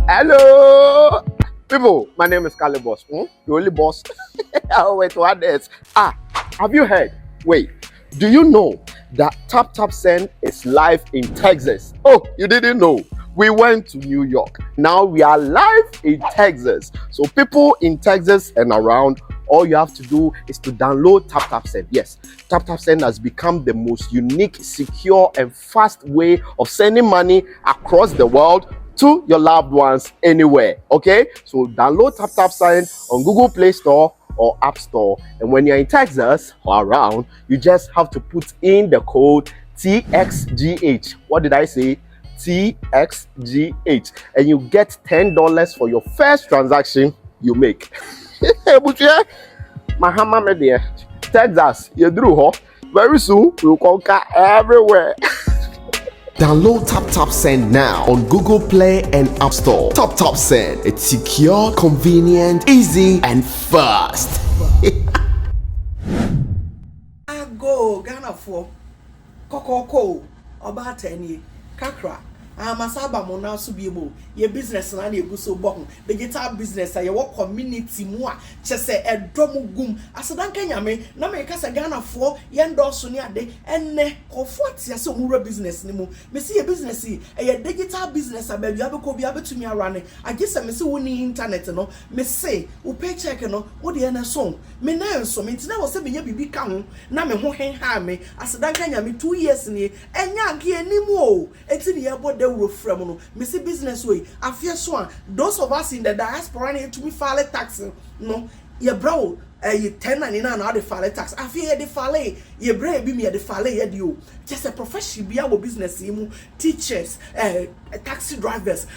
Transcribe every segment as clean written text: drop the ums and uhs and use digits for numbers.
Hello, people. My name is Kali Boss. The only boss. Oh, wait, what else? Have you heard? Wait, do you know that Tap Tap Send is live in Texas? Oh, you didn't know? We went to New York. Now we are live in Texas. So people in Texas and around, all you have to do is to download Tap Tap Send. Yes, Tap Tap Send has become the most unique, secure, and fast way of sending money across the world to your loved ones anywhere. Okay, so download Tap Tap Send on Google Play Store or App Store, and when you're in Texas or around, you just have to put in the code TXGH. What did I say? TXGH, and you get $10 for your first transaction you make. Mahama media, Texas, you drew ho. Very soon we'll conquer everywhere. Download Tap Tap Send now on Google Play and App Store. Tap Tap Send. It's secure, convenient, easy, and fast. I go Ghana for Coco, about 10 years, Kakra. Masaba mo na so biemo ye business na egu so bohun digital business ya wo community mu a chese edom gum asedanka nyame na me kasa Ghana fo ye ndorso ni ade enne kofo atia se omura business ni mu me see ye business ye digital business abia abeko bia betumi arane agese me se woni internet no me say wo paycheck no wo de na so me na enso me ntina wo se be nya bibi ka ho na me ho hen ha me asedanka nyame 2 years ni enya nke enimu o eti ne ye bode from no missy business way I fear so those of us in the diaspora need to me file tax no ye bro you 1099 now the file tax I fear the file ye bra be me the file ye do just a profession be our business imu teachers taxi drivers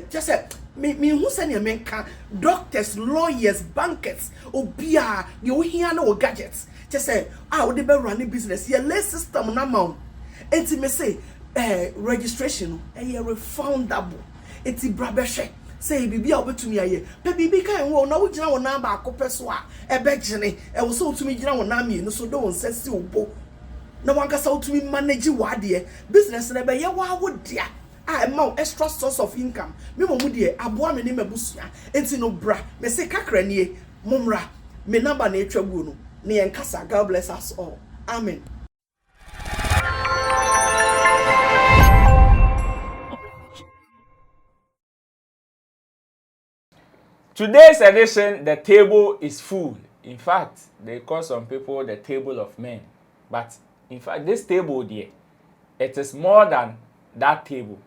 just a me who send your men can doctors lawyers bankers obia you hear no gadgets just say we dey run business ye lay system na mount enti me say registration refundable eti brabehwe say bibi a obetumi aye pe bibi kan wo na wo gina wo number akopɛ so a ebegene wo so otumi gina wo number no so do won sesi obo na wanka sa otumi manage wade business na be ye wa wo dia a extra source of income me mo mu de aboa me ne mabusua enti no bra me se kakra nie momra me number na etwa gu no ne yenkasa. God bless us all, amen. Today's edition, the table is full. In fact, they call some people the table of men. But in fact, this table there, it is more than that table.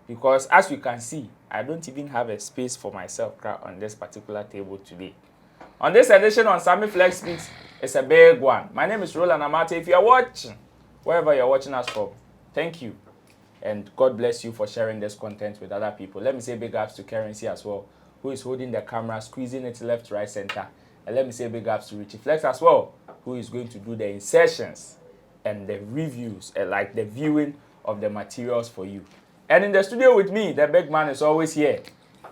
Because as you can see, I don't even have a space for myself on this particular table today. On this edition on Sammy Flex Speaks, it's a big one. My name is Roland Amate. If you're watching, wherever you're watching us from, thank you. And God bless you for sharing this content with other people. Let me say big ups to Currency as well, who is holding the camera, squeezing it left, right, center. And let me say big ups to Richie Flex as well, who is going to do the insertions and the reviews, like the viewing of the materials for you. And in the studio with me, the big man is always here.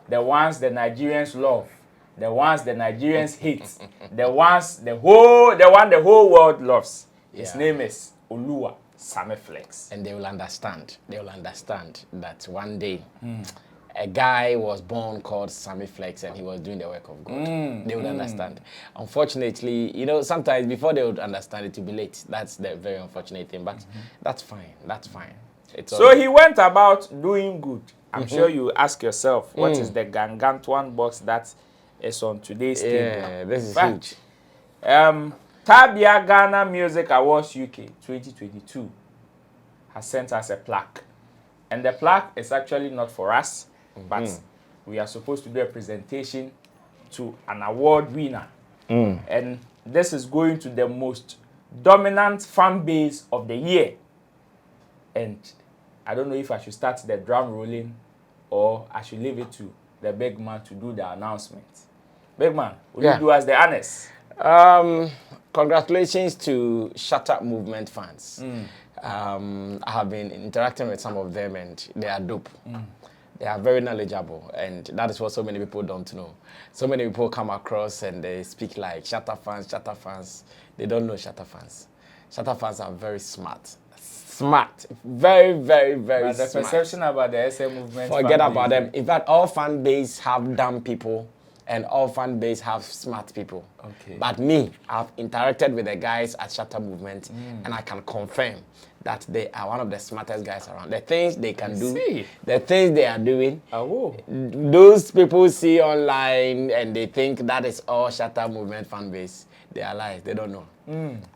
The ones the Nigerians love, the ones the Nigerians hate, the one the whole world loves. His name is Oluwa Sammy Flex. And they will understand. They will understand that one day a guy was born called Sammy Flex and he was doing the work of God. They would understand. Unfortunately, you know, sometimes before they would understand, it will be late. That's the very unfortunate thing, but that's fine. That's fine. So he went about doing good. I'm sure you ask yourself, what is the Gangantuan box that is on today's table? Yeah, this is huge. Tabia Ghana Music Awards UK 2022 has sent us a plaque. And the plaque is actually not for us, but we are supposed to do a presentation to an award winner. And this is going to the most dominant fan base of the year. And I don't know if I should start the drum rolling or I should leave it to the big man to do the announcement. Big man, will you do us the honors? Congratulations to Shatta movement fans. I have been interacting with some of them and they are dope. They are very knowledgeable, and that is what so many people don't know. So many people come across and they speak like Shatta fans. They don't know Shatta fans. Shatta fans are very smart. smart, very, very, very But the smart. perception about the SM movement. Forget fan about base, them. In fact, all fan base have dumb people, and all fan base have smart people. Okay. But me, I've interacted with the guys at Shatta Movement, and I can confirm that they are one of the smartest guys around. The things they can do, see. the things they are doing. Oh. Those people see online and they think that is all Shatta Movement fan base. They are lies. They don't know.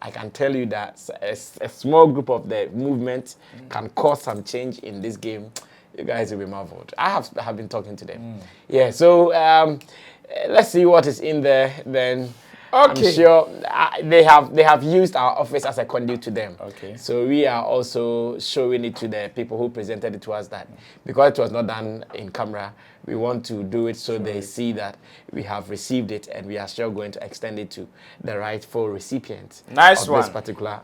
I can tell you that a small group of the movement can cause some change in this game. You guys will be marveled. I have been talking to them. Yeah. So let's see what is in there. Then Okay. I'm sure they have used our office as a conduit to them. Okay. So we are also showing it to the people who presented it to us that because it was not done in camera, we want to do it so they see that we have received it and we are sure going to extend it to the rightful recipients Nice of one. this particular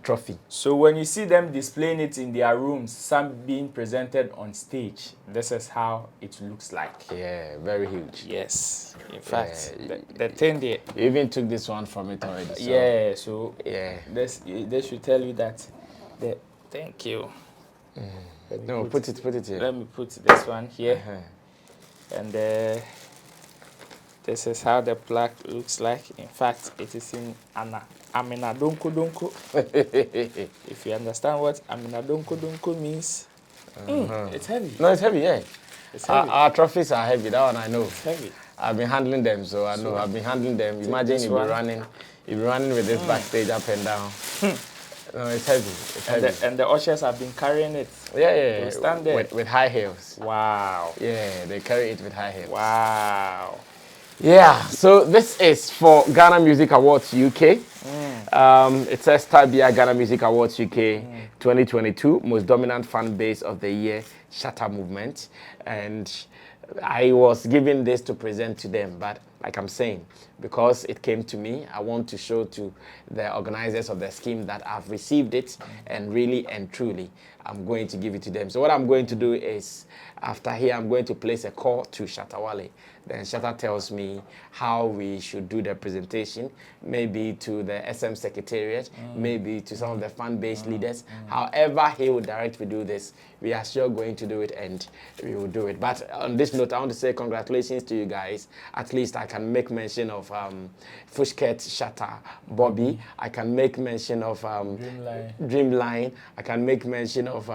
trophy. So when you see them displaying it in their rooms, some being presented on stage, this is how it looks like. Yeah, very huge. Yes. In fact, the thing there. You even took this one from it already. So, Yeah. So Yeah. they should tell you that. Thank you. No, put it here. Let me put this one here. Uh-huh. And this is how the plaque looks like. In fact, it is in Amina Donko Donko. If you understand what Amina Donko Donko means, it's heavy. No, it's heavy, yeah. It's heavy. Our trophies are heavy, that one I know. It's heavy. I've been handling them, so I know. I've been handling them. Imagine this you'll one. be running with this backstage up and down. No, it's heavy. It's heavy. And the ushers have been carrying it. Yeah. They'll stand there. With high heels. Wow. Yeah, they carry it with high heels. Wow. Yeah, so this is for Ghana Music Awards UK. It says Tabia Ghana Music Awards UK 2022, most dominant fan base of the year, Shatta Movement. And I was given this to present to them, but like I'm saying, because it came to me, I want to show to the organizers of the scheme that I've received it and really and truly I'm going to give it to them. So what I'm going to do is, after here, I'm going to place a call to Shatta Wale. Then Shatta tells me how we should do the presentation, maybe to the SM Secretariat, maybe to some of the fan-based leaders. However he will direct we do this, we are sure going to do it and we will do it. But on this note, I want to say congratulations to you guys. At least I can make mention of Fushket, Shatta, Bobby. I can make mention of Dreamline. I can make mention of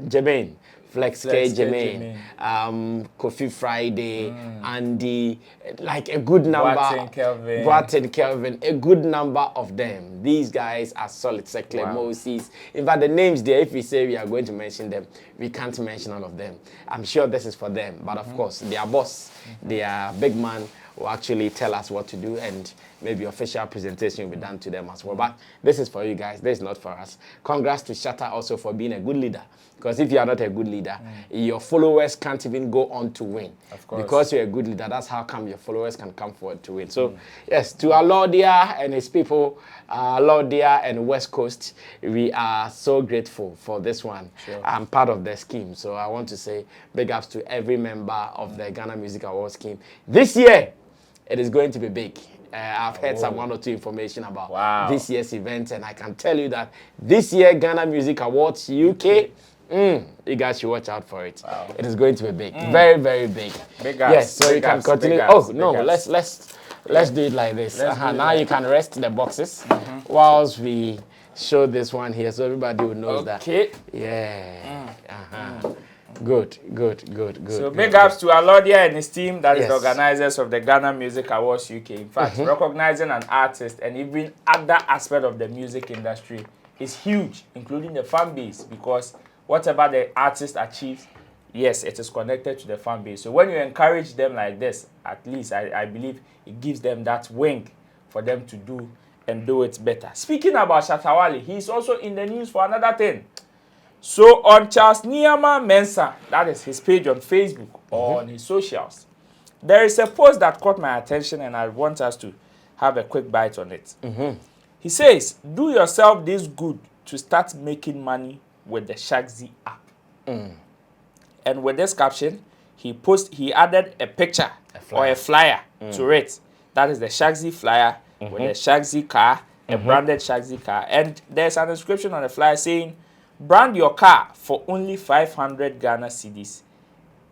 Jermaine. Flex K, Jermaine, Kofi Friday, Andy, like a good number. Bratton Kelvin, a good number of them. These guys are solid. Sekle Moses. In fact, the names there, if we say we are going to mention them, we can't mention all of them. I'm sure this is for them, but of course, their boss, their big man, will actually tell us what to do, and maybe official presentation will be done to them as well. But this is for you guys. This is not for us. Congrats to Shatta also for being a good leader. Because if you are not a good leader, your followers can't even go on to win. Of course. Because you're a good leader, that's how come your followers can come forward to win. So, yes, to Alodia and his people, Alodia and West Coast, we are so grateful for this one. Sure. I'm part of the scheme. So I want to say big ups to every member of the Ghana Music Awards scheme. This year, it is going to be big. I've heard some one or two information about this year's event, and I can tell you that this year Ghana Music Awards UK, you guys should watch out for it. It is going to be big, very, very big. Big yes, so big you can ups, continue. big Oh ups, no, big ups. let's do it like this. Now you can rest the boxes whilst we show this one here, so everybody will know that. Okay. Yeah. Good. So big ups to Alodia and his team, that is Yes. the organizers of the Ghana Music Awards UK. In fact, recognizing an artist and even other aspect of the music industry is huge, including the fan base, because whatever the artist achieves, yes, it is connected to the fan base. So when you encourage them like this, at least I believe it gives them that wing for them to do it better. Speaking about Shatta Wale, he's also in the news for another thing. So on Charles Niyama Mensah, that is his page on Facebook or on his socials, there is a post that caught my attention and I want us to have a quick bite on it. He says, do yourself this good to start making money with the Shagzy app. And with this caption, he added a flyer to it. That is the Shagzy flyer with the Shagzy car a branded Shaxi car, and there's an inscription on the flyer saying, "Brand your car for only 500 Ghana cedis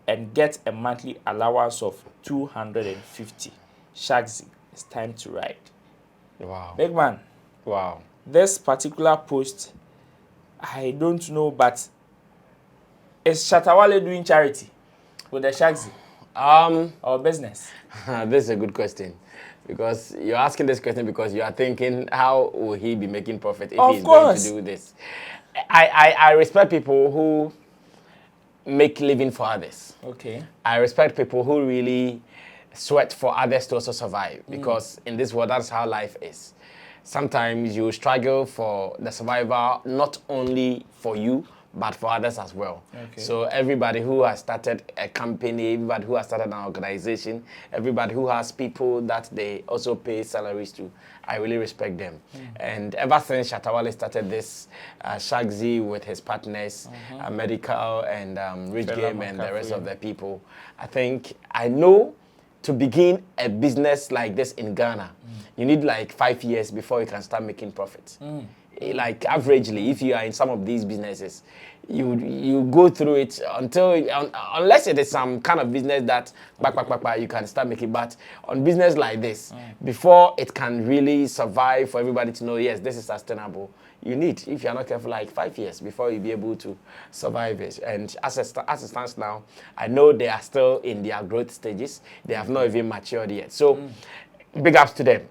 and get a monthly allowance of 250. Shaxi, it's time to ride." Wow. Big man, Wow. this particular post, I don't know, but is Shatta Wale doing charity with the Shaxi or business? This is a good question. Because you're asking this question because you are thinking, how will he be making profit if Of he's course. going to do this? I respect people who make living for others. Okay. I respect people who really sweat for others to also survive, because in this world, that's how life is. Sometimes you struggle for the survival, not only for you, but for others as well. Okay. So everybody who has started a company, everybody who has started an organization, everybody who has people that they also pay salaries to, I really respect them. And ever since Shatta Wale started this Shaxi with his partners, Medical and Rich Fela Game and the rest McCaffrey. of the people, I know to begin a business like this in Ghana, you need like 5 years before you can start making profits. Like averagely, if you are in some of these businesses, you go through it unless it is some kind of business that you can start making. But on business like this, before it can really survive for everybody to know, yes, this is sustainable, you need, if you're not careful, like 5 years before you'll be able to survive it. And as it stands now, I know they are still in their growth stages. They have not even matured yet. So big ups to them.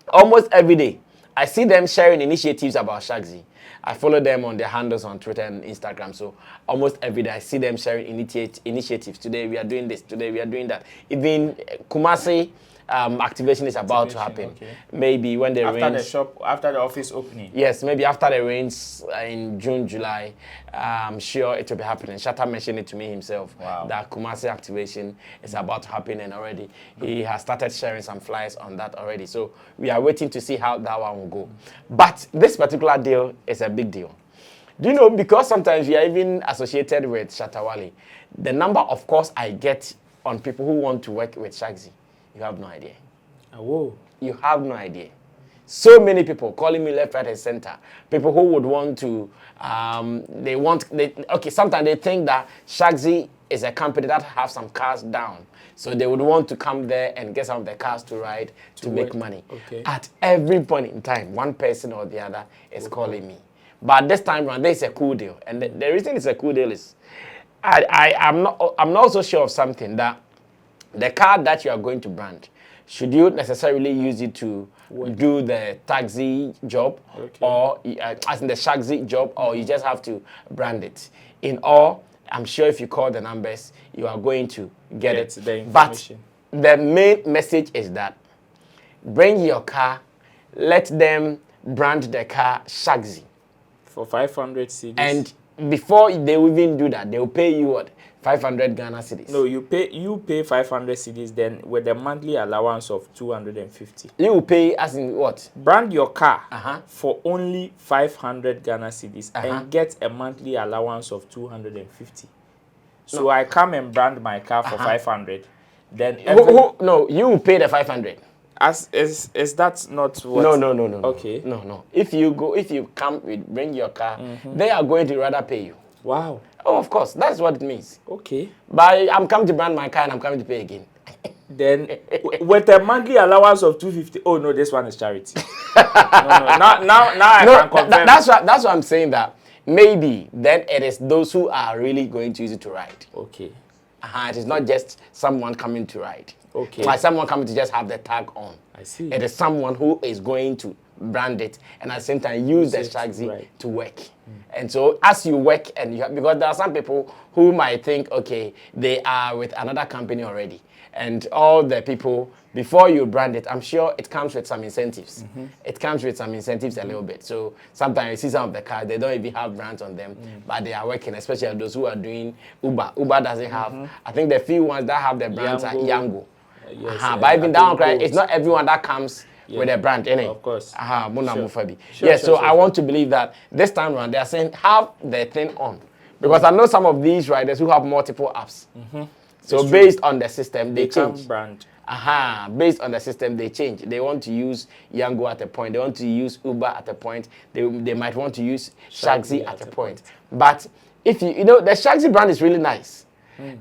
Almost every day, I see them sharing initiatives about Shaxi. I follow them on their handles on Twitter and Instagram. So almost every day I see them sharing initiatives. Today we are doing this. Today we are doing that. Even Kumasi activation is about to happen. Okay. Maybe when the rains. After the office opening. Yes, maybe after the rains in June, July, I'm sure it will be happening. Shatta mentioned it to me himself. Wow. That Kumasi activation is about to happen, and already he has started sharing some flyers on that already. So we are waiting to see how that one will go. But this particular deal is a big deal. Do you know, because sometimes we are even associated with Shatta Wale, the number of calls I get on people who want to work with Shaxi, you have no idea. Whoa. You have no idea. So many people calling me left, right, and center. People who would want to, sometimes they think that Shaxi is a company that have some cars down. So they would want to come there and get some of the cars to ride to make money. Okay. At every point in time, one person or the other is calling me. But this time around, there's a cool deal. And the reason it's a cool deal is, I'm not so sure of something, that the car that you are going to brand, should you necessarily use it to do the taxi job, or as in the Shaxi job, or you just have to brand it? In all, I'm sure if you call the numbers, you are going to get it. The but information. the main message is that bring your car, let them brand the car Shaxi. For 500 cedis. And before they will even do that, they will pay you what? 500 Ghana cedis. No, you pay 500 cedis, then with a monthly allowance of 250. You will pay as in what? Brand your car Uh-huh. for only 500 Ghana cedis Uh-huh. and get a monthly allowance of 250. So I come and brand my car for 500. Then No, you will pay the 500. Is that not what? No. Okay. No. If you come with bring your car, they are going to rather pay you. Wow. Oh, of course, that's what it means. Okay. But I'm coming to brand my car and I'm coming to pay again. Then with a monthly allowance of 250. Oh no, this one is charity. No. Now I can confirm. That's what I'm saying, that maybe then it is those who are really going to use it to ride. Okay. It is not just someone coming to ride. Okay. Like someone coming to just have the tag on. I see. It is someone who is going to brand it and at the same time use the Shaxi to work. And so as you work, because there are some people who might think, okay, they are with another company already. And all the people, before you brand it, I'm sure it comes with some incentives. It comes with some incentives a little bit. So sometimes you see some of the cars, they don't even have brands on them, but they are working, especially those who are doing Uber. Uber doesn't have, I think the few ones that have the brands are Yango. Yes, But even down, it's not everyone that comes with a brand, innit? Of course. So I want to believe that this time around, they are saying, have the thing on. Because I know some of these riders who have multiple apps. So based on the system, they can change. brand. Based on the system, they change. They want to use Yango at a point. They want to use Uber at a point. They might want to use Shagsy at a point. But if you know, the Shagsy brand is really nice.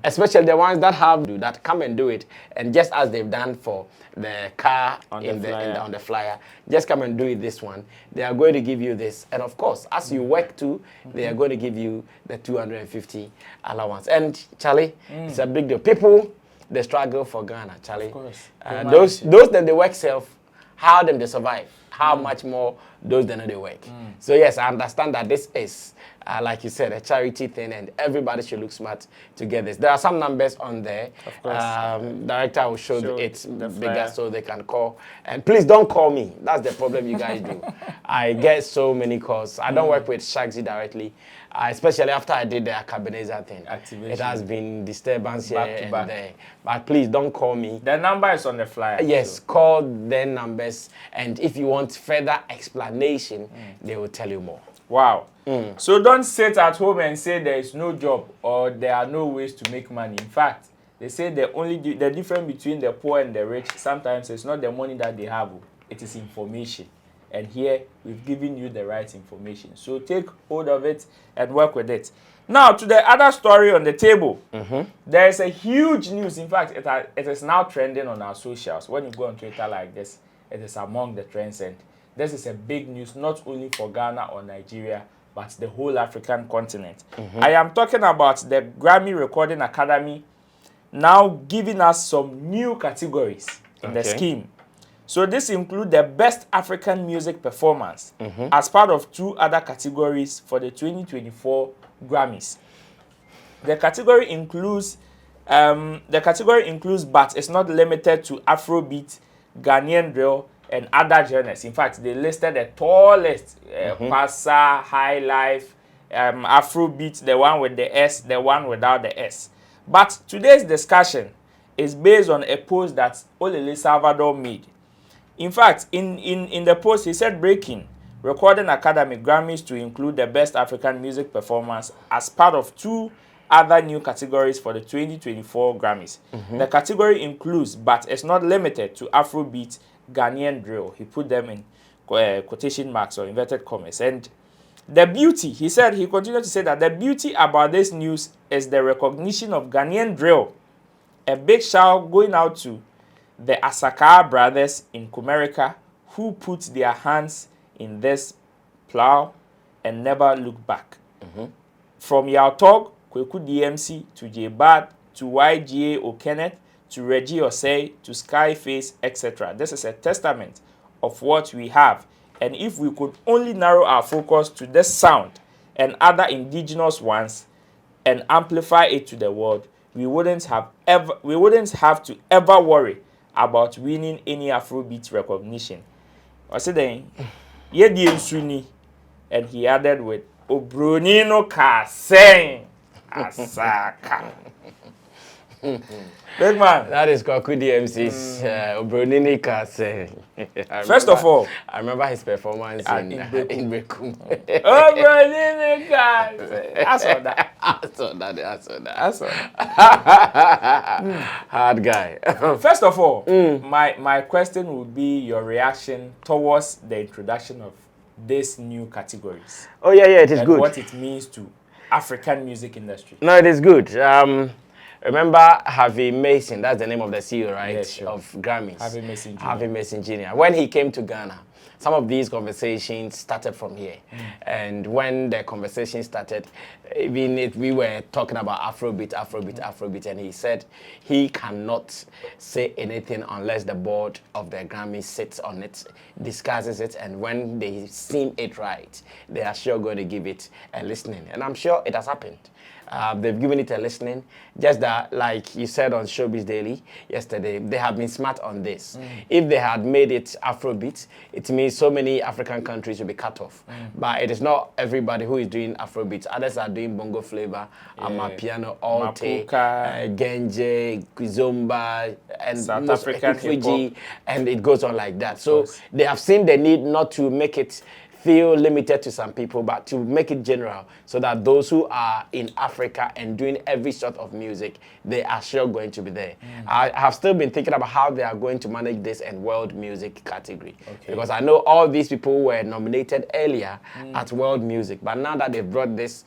Especially the ones that come and do it, and just as they've done for the car on the flyer, just come and do it this one. They are going to give you this, and of course, as you work too, they are going to give you the 250 allowance. And Charlie, it's a big deal. People, they struggle for Ghana, Charlie. Of course. Those that they work self, how them they survive? How much more those that they work? So yes, I understand that this is. Like you said, a charity thing, and everybody should look smart to get this. There are some numbers on there. Of course. Director will show it bigger so they can call. And please don't call me. That's the problem you guys do. I get so many calls. I don't work with Shagsy directly, especially after I did the Akabeneza thing. Activation. It has been disturbance here and there. But please don't call me. The number is on the flyer. Yes, call their numbers. And if you want further explanation, they will tell you more. Wow. So don't sit at home and say there is no job or there are no ways to make money. In fact, they say the difference between the poor and the rich, sometimes it's not the money that they have, it is information. And here, we've given you the right information. So take hold of it and work with it. Now, to the other story on the table. There is a huge news. In fact, it is now trending on our socials. When you go on Twitter like this, it is among the trends. And this is a big news, not only for Ghana or Nigeria, but the whole African continent. I am talking about the Grammy Recording Academy now giving us some new categories in the scheme. So this includes the Best African Music Performance as part of 2 other categories for the 2024 Grammys. The category includes, but it's not limited to Afrobeat, Ghanaian drill, and other genres. In fact, they listed the tallest Passa, High Life, Afrobeat, the one with the S, the one without the S. But today's discussion is based on a post that Olele Salvador made. In fact, in the post, he said breaking Recording Academy Grammys to include the Best African Music Performance as part of 2 other new categories for the 2024 Grammys. The category includes, but it's not limited to Afrobeat, Ghanaian drill. He put them in quotation marks or inverted commas. And the beauty, he continued to say that the beauty about this news is the recognition of Ghanaian drill. A big shout going out to the Asakaa brothers in Kumerica who put their hands in this plow and never look back. From Yautog, Kweku DMC, to J-Bad, to YGA O'Kenneth, to Reggie Osei, to Skyface, etc. This is a testament of what we have. And if we could only narrow our focus to this sound and other indigenous ones and amplify it to the world, we wouldn't have to ever worry about winning any Afrobeat recognition. I said then, Yedi Nsuni, and he added with Obronino Kaseng Asakaa. Big man. That is Kwaku DMC's Obronini Kase. First of all, I remember his performance in Bekum. Obronini Kase. I saw that. Hard guy. First of all, my question would be your reaction towards the introduction of these new categories. Oh yeah, it is good. What it means to African music industry. No, it is good. Remember Harvey Mason, that's the name of the CEO, right? Yes, sure. Of Grammys. Harvey Mason Jr. When he came to Ghana, some of these conversations started from here. And when the conversation started, even if we were talking about Afrobeat, and he said he cannot say anything unless the board of the Grammy sits on it, discusses it, and when they seem it right, they are sure going to give it a listening. And I'm sure it has happened. They've given it a listening. Just that, like you said on Showbiz Daily yesterday, they have been smart on this. If they had made it Afrobeat, it means so many African countries will be cut off. But it is not everybody who is doing Afrobeat. Others are doing bongo flavor, Amapiano, Alte, Genje, Kizomba, and South African Fiji, and it goes on like that. So they have seen the need not to make it feel limited to some people, but to make it general so that those who are in Africa and doing every sort of music, they are sure going to be there. I have still been thinking about how they are going to manage this in world music category. Because I know all these people were nominated earlier at world music, but now that they've brought this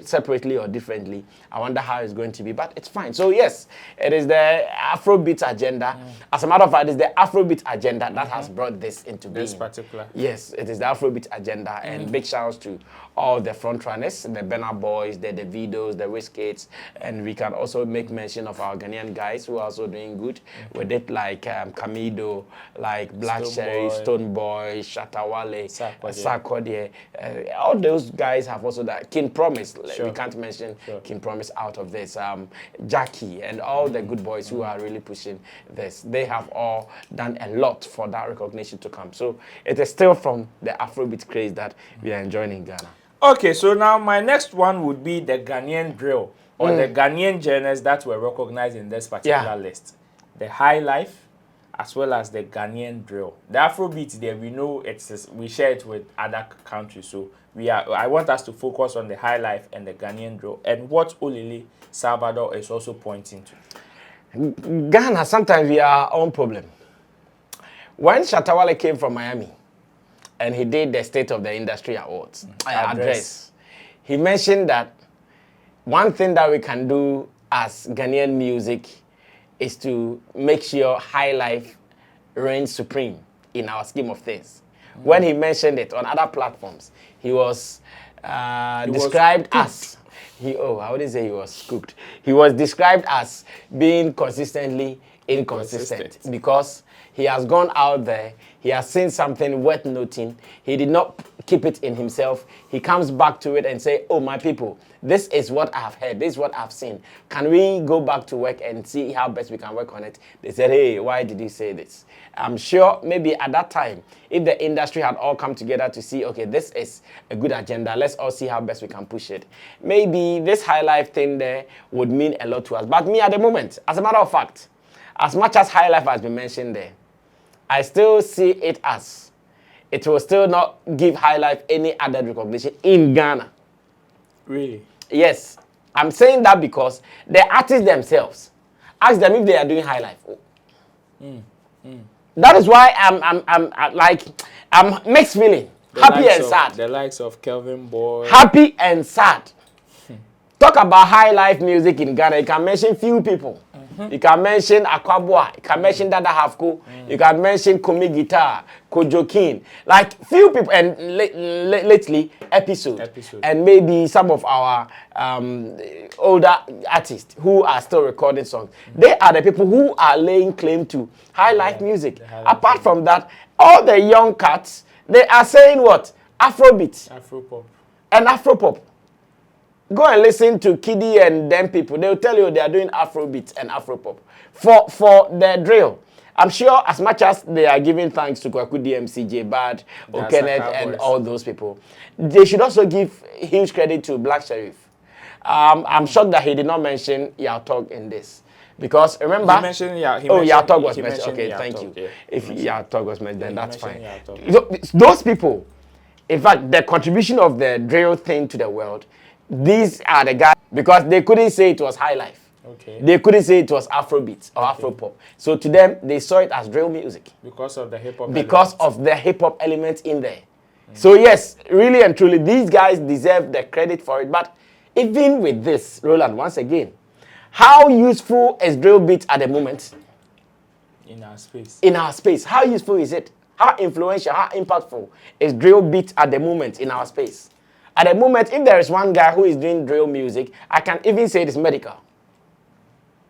separately or differently, I wonder how it's going to be, but it's fine. So yes, it is the Afrobeat agenda. As a matter of fact, it's the Afrobeat agenda that has brought this into being. This particular. Yes, it is the Afrobeat agenda, and big shouts to all the front runners, the Burna Boys, the Davidos, the Wizkids, and we can also make mention of our Ghanaian guys who are also doing good. We did like Kamido, like Black Sherry, Stone Boy, Shatta, Wale, Asakaa. All those guys have also that. King Promise, we can't mention King Promise out of this. Jackie and all the good boys who are really pushing this. They have all done a lot for that recognition to come. So it is still from the Afrobeat craze that we are enjoying in Ghana. Okay, so now my next one would be the Ghanaian drill or the Ghanaian genres that were recognized in this particular list. The high life as well as the Ghanaian drill. The Afrobeat there, we know we share it with other countries, so I want us to focus on the high life and the Ghanaian drill and what Olele Salvador is also pointing to. Ghana, sometimes we are our own problem. When Shatta Wale came from Miami and he did the State of the Industry Awards address, he mentioned that one thing that we can do as Ghanaian music is to make sure high life reigns supreme in our scheme of things. When he mentioned it on other platforms, he was described as I wouldn't say he was scooped. He was described as being consistently inconsistent because he has gone out there, he has seen something worth noting, he did not keep it in himself, he comes back to it and say, oh my people, this is what I have heard, this is what I've seen. Can we go back to work and see how best we can work on it? They said, hey, why did you say this? I'm sure maybe at that time, if the industry had all come together to see, okay, this is a good agenda, let's all see how best we can push it. Maybe this high life thing there would mean a lot to us. But me at the moment, as a matter of fact, as much as high life has been mentioned there, I still see it as it will still not give high life any other recognition in Ghana. Really? Yes. I'm saying that because the artists themselves, ask them if they are doing high life. That is why I'm mixed feeling. Happy and sad. The likes of Kelvin Boy. Happy and sad. Talk about high life music in Ghana. You can mention few people. You can mention Akwabua. You can mention Dada Hafko. You can mention Kumi Guitar, Kojokin. Like few people, and lately episode. And maybe some of our older artists who are still recording songs. They are the people who are laying claim to high life music. Apart from that, all the young cats, they are saying what? Afrobeat. Afropop. And Afropop. Go and listen to Kiddy and them people. They'll tell you they are doing Afrobeat and Afropop. For the drill, I'm sure as much as they are giving thanks to Kwaku DMC, J Bad, Okenet, and all those people, they should also give huge credit to Black Sheriff. I'm shocked that he did not mention Yautog in this. Because remember, he mentioned Yautog was mentioned. Okay, thank you. If Yautog was mentioned, then that's fine. Those people, in fact, the contribution of the drill thing to the world, these are the guys, because they couldn't say it was high life. Okay. They couldn't say it was Afrobeat or Afropop. So to them, they saw it as drill music. Because of the hip-hop Because of the hip-hop element in there. So yes, really and truly, these guys deserve the credit for it. But even with this, Roland, once again, how useful is drill beat at the moment? In our space. In our space. How useful is it? How influential, how impactful is drill beat at the moment in our space? At the moment, if there is one guy who is doing drill music, I can even say it is Medical.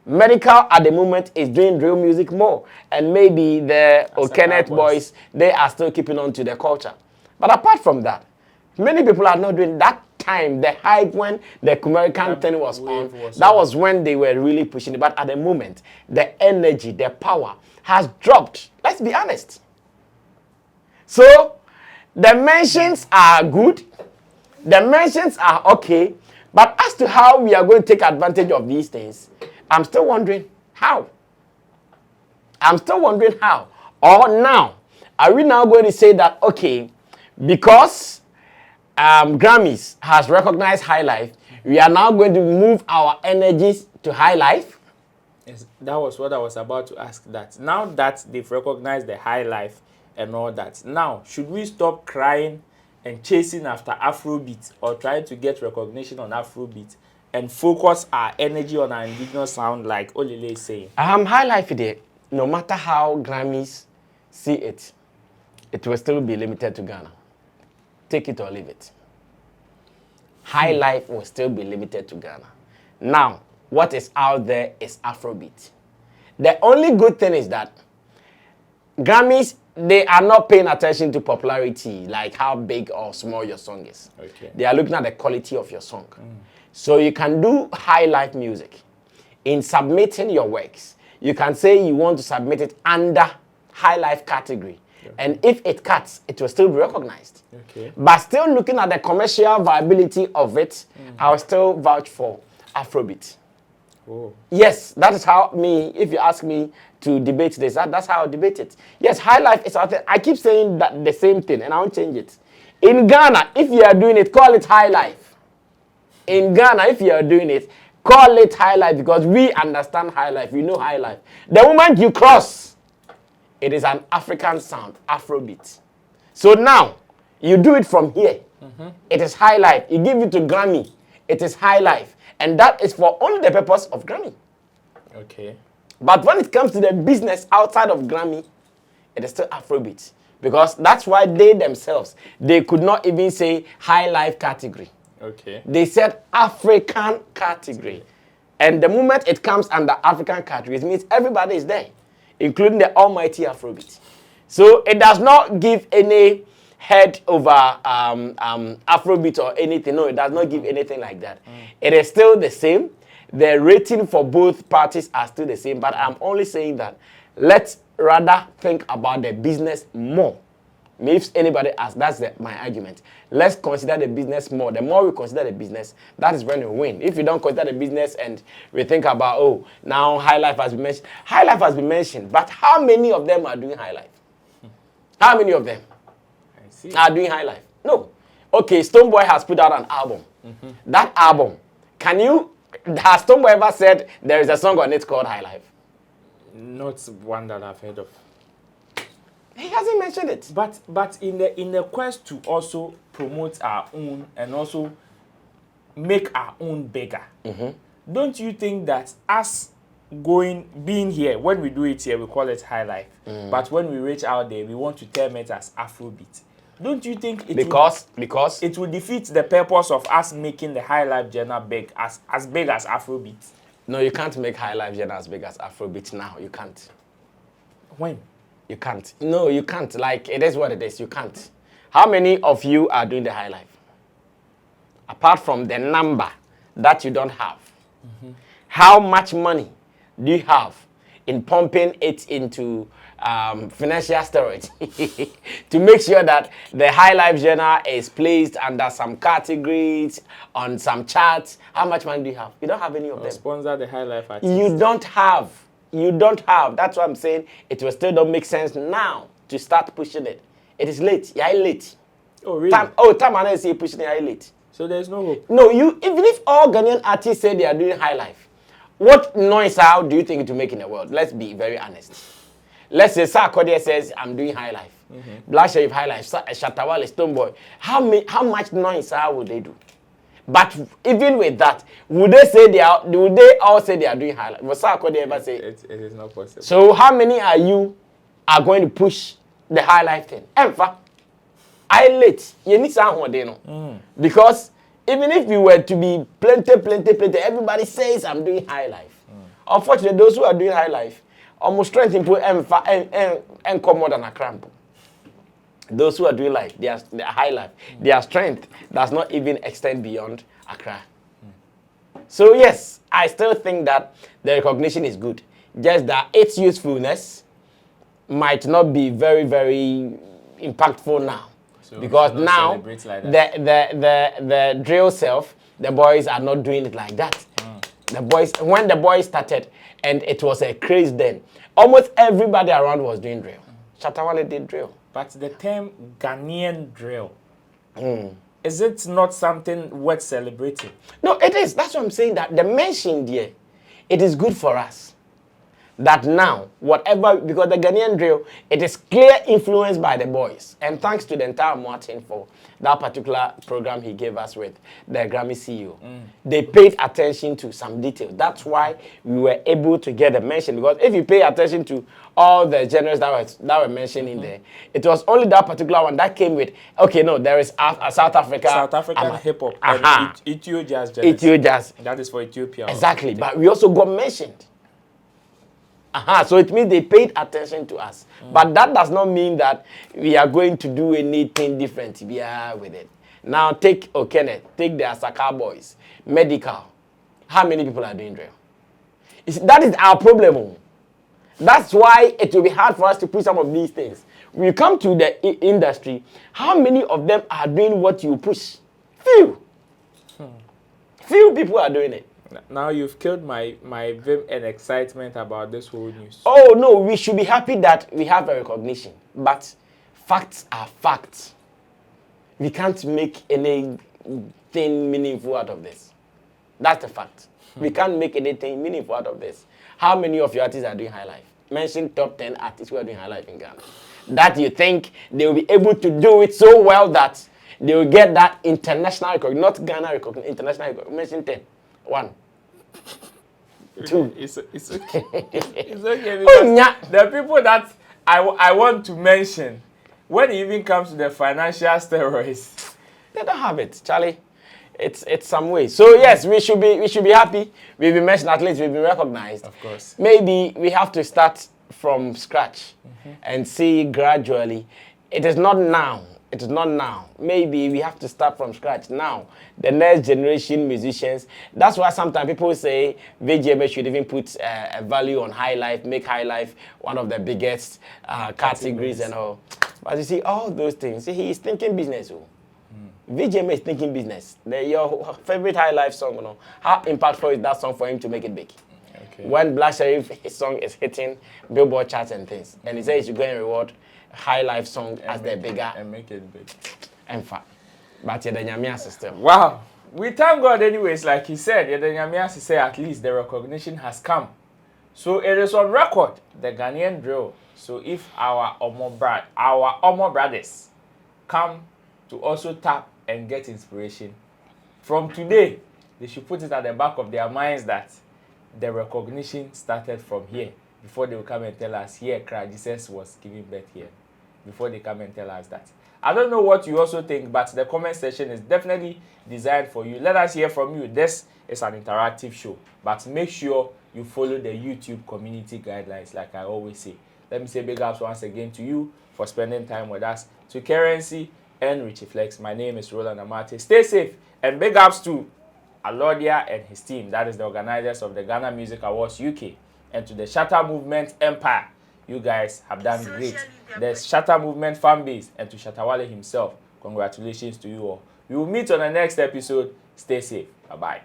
Medical at the moment is doing drill music more. And maybe the Okenet boys, they are still keeping on to the culture. But apart from that, many people are not doing that time, the hype when the American thing was on. That was when they were really pushing it. But at the moment, the energy, the power has dropped. Let's be honest. So, the mentions are good. The mentions are okay, but as to how we are going to take advantage of these things, I'm still wondering how. I'm still wondering how. Or now, are we now going to say that, okay, because Grammys has recognized high life, we are now going to move our energies to high life. Yes, that was what I was about to ask. That now that they've recognized the high life and all that, now should we stop crying and chasing after Afrobeat or trying to get recognition on Afrobeat and focus our energy on our indigenous sound, like Olile is saying? High life there, no matter how Grammys see it, it will still be limited to Ghana. Take it or leave it. High life will still be limited to Ghana. Now, what is out there is Afrobeat. The only good thing is that Grammys, they are not paying attention to popularity, like how big or small your song is. Okay. They are looking at the quality of your song. So you can do high life music. In submitting your works, you can say you want to submit it under high life category. Okay. And if it cuts, it will still be recognized. Okay. But still looking at the commercial viability of it, I will still vouch for Afrobeat. Oh. Yes, that is how if you ask me to debate this, that's how I debate it. Yes, high life is out there. I keep saying that the same thing and I won't change it. In Ghana, if you are doing it, call it high life. In Ghana, if you are doing it, call it high life because we understand high life. We know high life. The moment you cross, it is an African sound, Afrobeat. So now, you do it from here. It is high life. You give it to Grammy. It is high life. And that is for only the purpose of Grammy. Okay. But when it comes to the business outside of Grammy, it is still Afrobeat. Because that's why they themselves, they could not even say high life category. Okay. They said African category. And the moment it comes under African category, it means everybody is there, including the almighty Afrobeat. So it does not give any head over Afrobeat or anything. No, it does not give anything like that. It is still the same. The rating for both parties are still the same. But I'm only saying that let's rather think about the business more. If anybody asks, that's my argument. Let's consider the business more. The more we consider the business, that is when we win. If you don't consider the business and we think about, oh, now high life has been mentioned. High life has been mentioned, but how many of them are doing high life? How many of them are doing high life? No. Okay, Stonebwoy has put out an album. That album, has Stonebwoy ever said there is a song on it called High Life? Not one that I've heard of. He hasn't mentioned it. But in the quest to also promote our own and also make our own bigger, don't you think that us being here, when we do it here, we call it high life, but when we reach out there, we want to term it as Afrobeat? Don't you think it because it will defeat the purpose of us making the high life genre big as big as Afrobeat? No, you can't make high life genre as big as Afrobeat now. You can't. When? You can't. No, you can't. Like, it is what it is. You can't. How many of you are doing the high life? Apart from the number that you don't have. How much money do you have in pumping it into financial steroids to make sure that the high life genre is placed under some categories, on some charts? How much money do you have? You don't have any of them. Sponsor the high life artist. You don't have. You don't have. That's what I'm saying. It will still don't make sense now to start pushing it. It is late. You're late. Oh, really? Time and I say pushing it, you're late. So there's no hope? No, even if all Ghanaian artists say they are doing high life, what noise how do you think it will make in the world? Let's be very honest. Let's say Asakaa says, I'm doing high life. Black Sheriff high life, Shatta, Wale, Stonebwoy. How much noise how would they do? But even with that, would they all say they are doing high life? Will Asakaa ever say? It is not possible. So how many are going to push the high life thing? Emfa, I late. You need some because even if you were to be plenty, everybody says I'm doing high life. Unfortunately, those who are doing high life, almost strength in and come more than a cramp. Those who are doing life, they are high life. Their strength does not even extend beyond Accra. So yes, I still think that the recognition is good. Just that its usefulness might not be very, very impactful now. So because now like the drill self, the boys are not doing it like that. When the boys started, and it was a craze then, almost everybody around was doing drill. Shatta Wale did drill. But the term Ghanaian drill, is it not something worth celebrating? No, it is. That's what I'm saying, that the mention there, it is good for us. That now, whatever, because the Ghanaian drill, it is clear influenced by the boys. And thanks to the entire Martin for that particular program he gave us with the Grammy CEO. They paid attention to some details. That's why we were able to get a mention. Because if you pay attention to all the genres that were mentioned in there, it was only that particular one that came with, okay, no, there is a South Africa. South African hip-hop and Ethio jazz. Ethio jazz. That is for Ethiopia. Exactly. But we also got mentioned. So it means they paid attention to us. But that does not mean that we are going to do anything different with it. Now take Okene, take the Asakaa boys, medical. How many people are doing drill? That is our problem. That's why it will be hard for us to push some of these things. When you come to the industry, how many of them are doing what you push? Few. Few people are doing it. Now you've killed my vim and excitement about this whole news. Oh no, we should be happy that we have a recognition, but facts are facts. We can't make anything meaningful out of this. That's the fact. We can't make anything meaningful out of this. How many of your artists are doing high life? Mention top 10 artists who are doing high life in Ghana. That you think they will be able to do it so well that they will get that international record, not Ghana record, international record. Mention 10. 1. 2. It's okay. It's okay because the people that I want to mention, when it even comes to the financial steroids, they don't have it, Charlie. It's some way. So yes, we should be happy. We've been mentioned, at least we've been recognized. Of course. Maybe we have to start from scratch and see gradually. It is not now. It is not now. Maybe we have to start from scratch now. The next generation musicians. That's why sometimes people say VGMA should even put a value on high life, make high life one of the biggest categories and all. But you see, all those things, see, he is thinking business. VGMA is thinking business. Your favorite high life song, you know, how impactful is that song for him to make it big? Okay. When Black Sheriff, his song is hitting Billboard charts and things, and he says he should go and reward high life song as the bigger and make it big. In fact, but you're the Nyamia system. Wow. We thank God anyways, like he said, the Nyamia say at least the recognition has come. So it is on record, the Ghanaian drill. So if our Omo brothers come to also tap and get inspiration, from today, they should put it at the back of their minds that the recognition started from here. Before they will come and tell us, here, Jesus was giving birth here. Before they come and tell us that. I don't know what you also think, but the comment section is definitely designed for you. Let us hear from you. This is an interactive show, but make sure you follow the YouTube community guidelines, like I always say. Let me say big ups once again to you for spending time with us. To Currency and Richie Flex, my name is Roland Amate. Stay safe, and big ups to Alodia and his team. That is the organizers of the Ghana Music Awards UK. And to the Shatta Movement Empire, you guys have done great. The Shatta Movement fan base, and to Shatta Wale himself, congratulations to you all. We will meet on the next episode. Stay safe. Bye-bye.